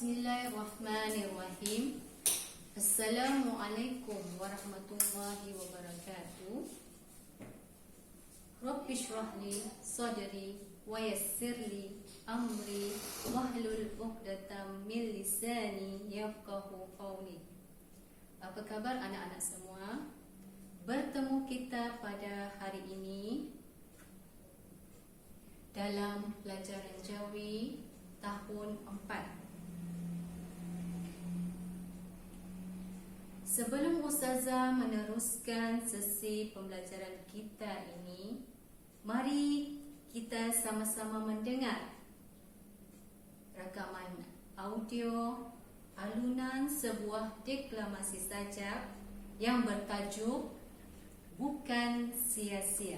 Bismillahirrahmanirrahim. Assalamualaikum warahmatullahi wabarakatuh. Rabbi shrah li sadri wa yassir li amri wahlul 'uqdatam min lisani yafqahu qawli. Apa kabar anak-anak semua? Bertemu kita pada hari ini dalam pelajaran Jawi tahun 4. Sebelum Ustazah meneruskan sesi pembelajaran kita ini, mari kita sama-sama mendengar rakaman audio alunan sebuah deklamasi sajak yang bertajuk Bukan Sia-sia.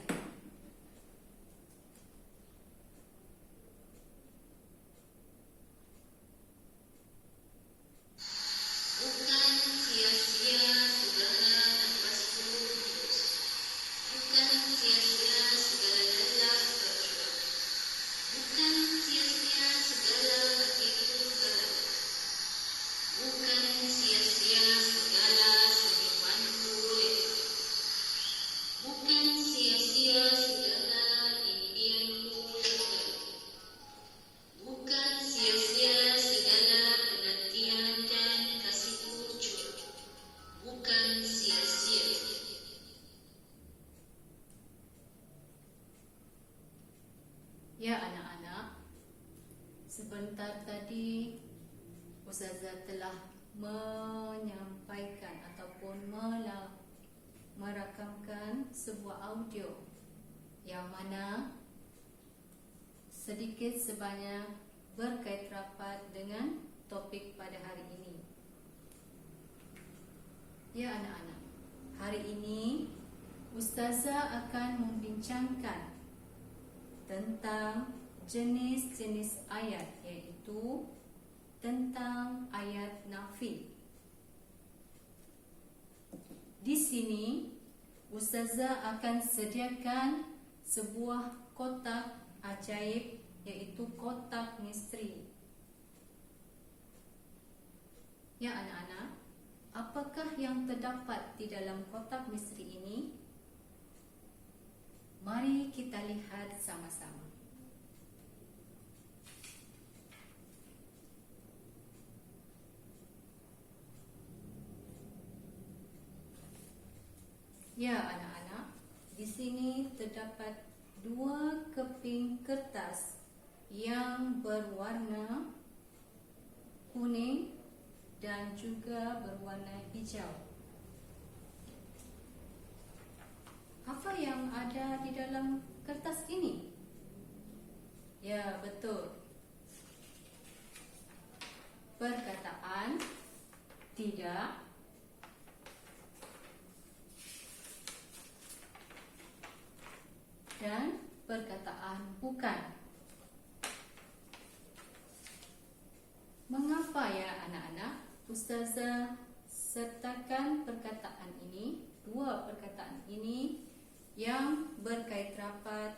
Ya anak-anak, sebentar tadi Ustazah telah menyampaikan ataupun merakamkan sebuah audio yang mana sedikit sebanyak berkait rapat dengan topik pada hari ini. Ya anak-anak, hari ini Ustazah akan membincangkan tentang jenis-jenis ayat, iaitu tentang ayat nafi. Di sini Ustazah akan sediakan sebuah kotak ajaib, iaitu kotak misteri. Ya anak-anak, apakah yang terdapat di dalam kotak misteri ini? Mari kita lihat sama-sama. Ya anak-anak, di sini terdapat dua keping kertas yang berwarna kuning dan juga berwarna hijau. Apa yang ada di dalam kertas ini? Ya, betul. Perkataan tidak dan perkataan bukan. Mengapa ya anak-anak Ustazah sertakan perkataan ini, dua perkataan ini yang berkait rapat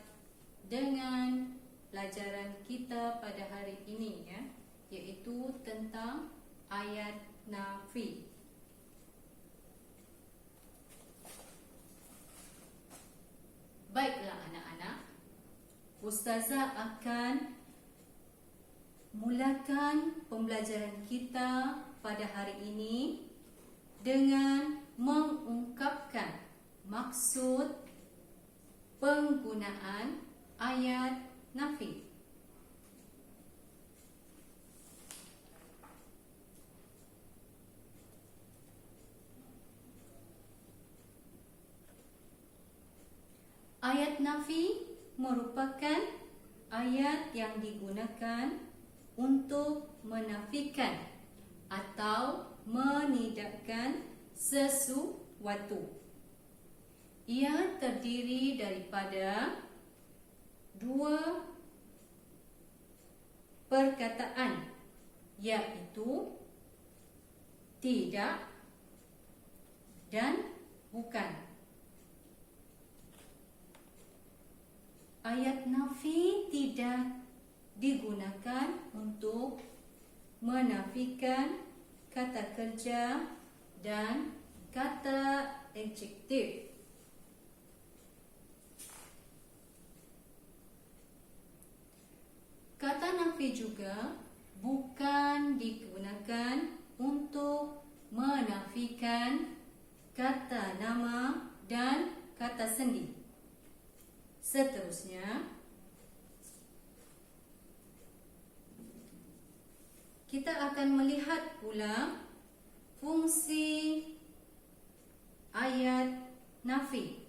dengan pelajaran kita pada hari ini, ya, yaitu tentang ayat nafi. Baiklah anak-anak, Ustazah akan mulakan pembelajaran kita pada hari ini dengan mengungkapkan maksud penggunaan ayat nafi. Ayat nafi merupakan ayat yang digunakan untuk menafikan atau menidakkan sesuatu. Ia terdiri daripada dua perkataan, yaitu tidak dan bukan. Ayat nafi tidak digunakan untuk menafikan, kata kerja dan kata adjektif. Kata nafi juga bukan digunakan untuk menafikan kata nama dan kata sendi. Seterusnya, kita akan melihat pula fungsi ayat nafi.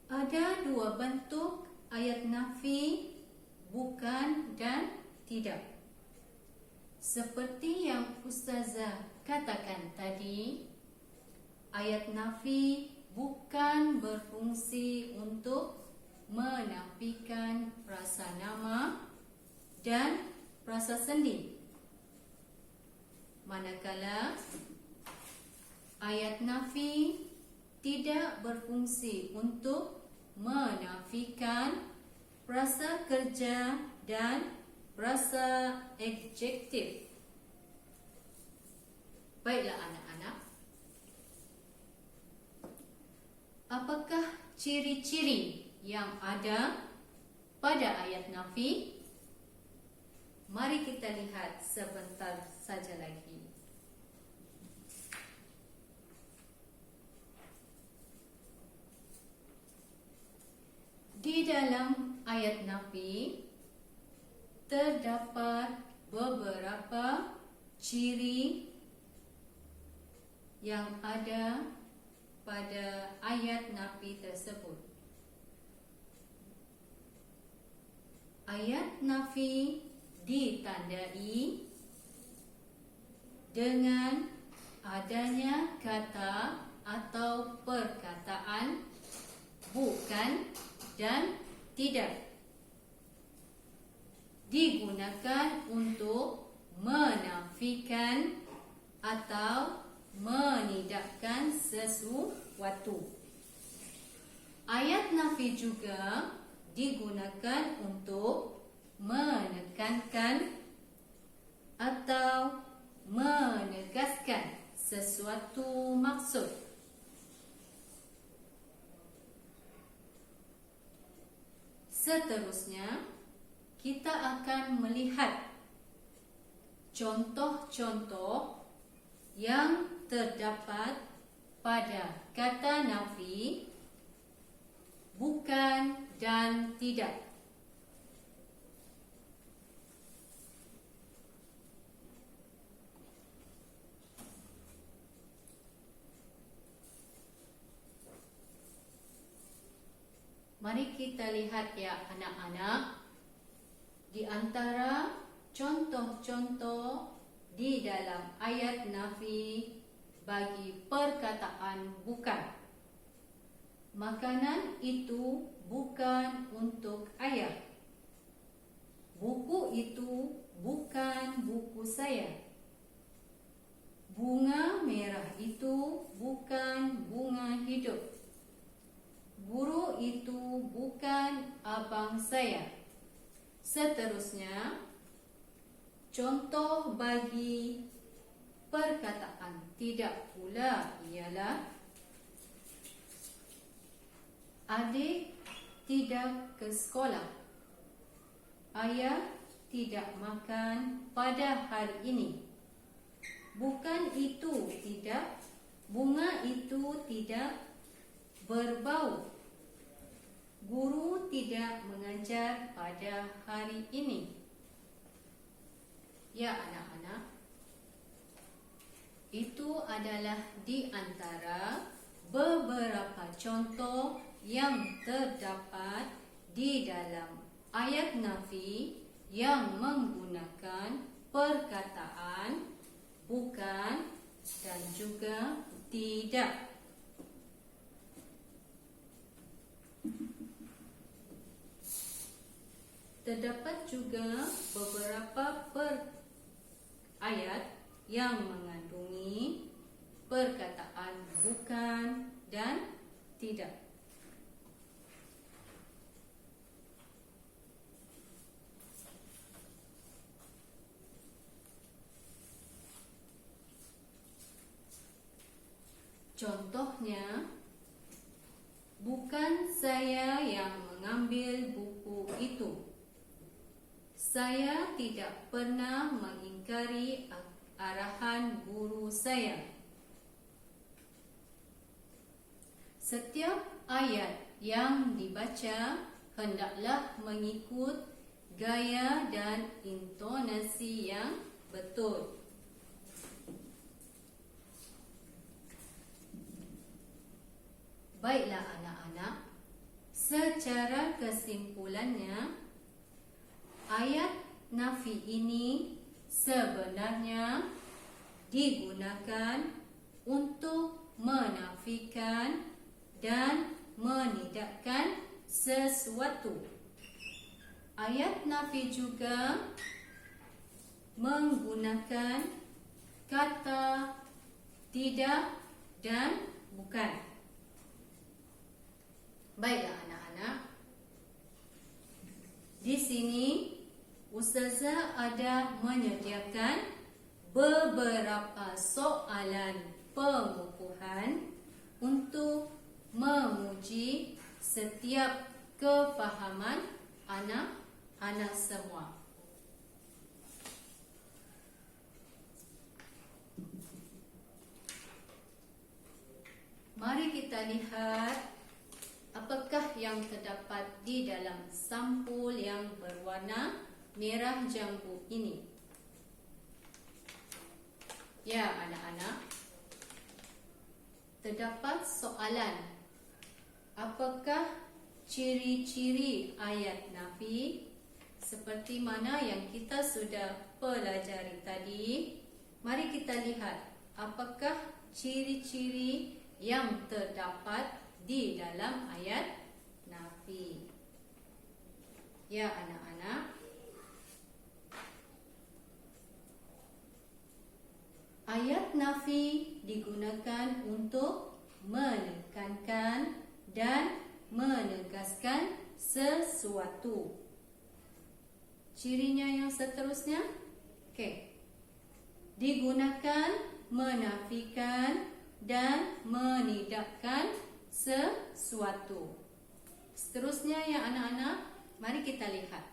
Ada dua bentuk ayat nafi, bukan dan tidak. Seperti yang Ustazah katakan tadi, ayat nafi bukan berfungsi untuk menafikan frasa nama dan frasa sendi. Manakala ayat nafi tidak berfungsi untuk menafikan frasa kerja dan frasa adjektif. Baiklah anak-anak, apakah ciri-ciri yang ada pada ayat nafi? Mari kita lihat sebentar saja lagi. Di dalam ayat nafi terdapat beberapa ciri yang ada pada ayat nafi tersebut. Ayat nafi ditandai dengan adanya kata atau perkataan bukan dan tidak, digunakan untuk menafikan atau menidakkan sesuatu. Ayat nafi juga digunakan untuk menekankan atau menegaskan sesuatu maksud. Seterusnya, kita akan melihat contoh-contoh yang terdapat pada kata nafi, bukan dan tidak. Mari kita lihat ya anak-anak, di antara contoh-contoh di dalam ayat nafi bagi perkataan bukan. Makanan itu bukan untuk ayah. Buku itu bukan buku saya. Bunga merah itu bukan bunga hidup. Guru itu bukan abang saya. Seterusnya, contoh bagi perkataan tidak pula ialah adik tidak ke sekolah. Ayah tidak makan pada hari ini. Bukan itu tidak. Bunga itu tidak berbau. Guru tidak mengajar pada hari ini. Ya anak-anak, itu adalah di antara beberapa contoh yang terdapat di dalam ayat nafi yang menggunakan perkataan bukan dan juga tidak. Terdapat juga beberapa ayat yang mengandungi perkataan bukan dan tidak. Contohnya, bukan saya yang mengambil buku itu. Saya tidak pernah mengingkari arahan guru saya. Setiap ayat yang dibaca hendaklah mengikut gaya dan intonasi yang betul. Baiklah anak-anak, secara kesimpulannya, ayat nafi ini sebenarnya digunakan untuk menafikan dan menidakkan sesuatu. Ayat nafi juga menggunakan kata tidak dan bukan. Baiklah anak-anak, di sini Ustazah ada menyediakan beberapa soalan pengukuhan untuk menguji setiap kefahaman anak-anak semua. Mari kita lihat apakah yang terdapat di dalam sampul yang berwarna merah jambu ini. Ya anak-anak, terdapat soalan, apakah ciri-ciri ayat nafi seperti mana yang kita sudah pelajari tadi? Mari kita lihat apakah ciri-ciri yang terdapat di dalam ayat nafi. Ya anak-anak, ayat nafi digunakan untuk menekankan dan menegaskan sesuatu. Cirinya yang seterusnya, digunakan menafikan dan menidakkan sesuatu. Seterusnya ya anak-anak, mari kita lihat.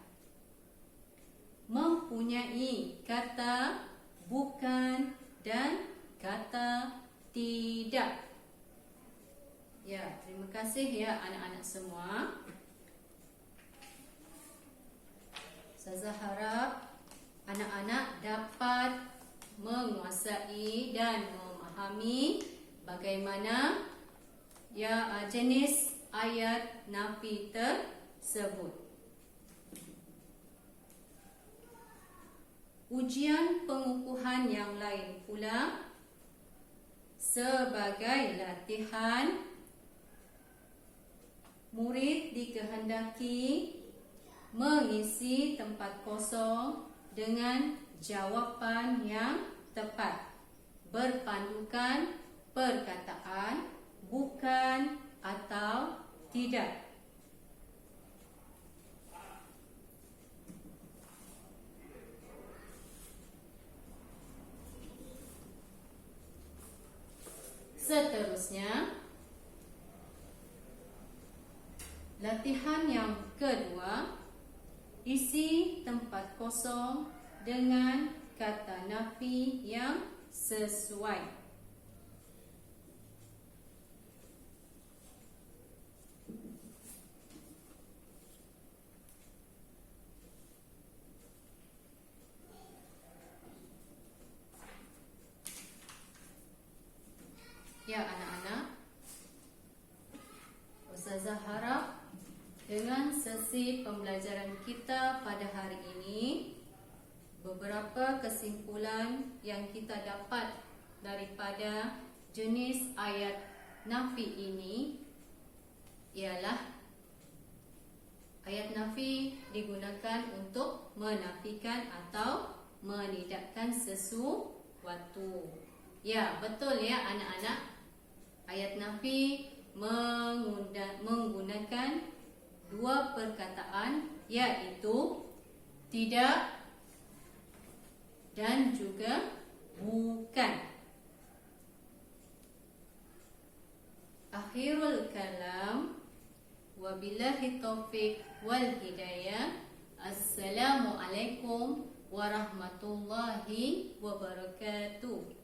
Mempunyai kata bukan dan kata tidak. Ya, terima kasih ya anak-anak semua. Saya harap anak-anak dapat menguasai dan memahami bagaimana jenis ayat nafi tersebut. Ujian pengukuhan yang lain pula sebagai latihan, murid dikehendaki mengisi tempat kosong dengan jawapan yang tepat, berpandukan perkataan bukan atau tidak. Seterusnya, latihan yang kedua, isi tempat kosong dengan kata nafi yang sesuai. Ya anak-anak, Ustazah harap dengan sesi pembelajaran kita pada hari ini, beberapa kesimpulan yang kita dapat daripada jenis ayat nafi ini ialah ayat nafi digunakan untuk menafikan atau menidakkan sesuatu. Ya, betul ya anak-anak. Ayat nafi menggunakan dua perkataan, yaitu tidak dan juga bukan. Akhirul kalam, wabillahi taufiq wal hidayah. Assalamualaikum warahmatullahi wabarakatuh.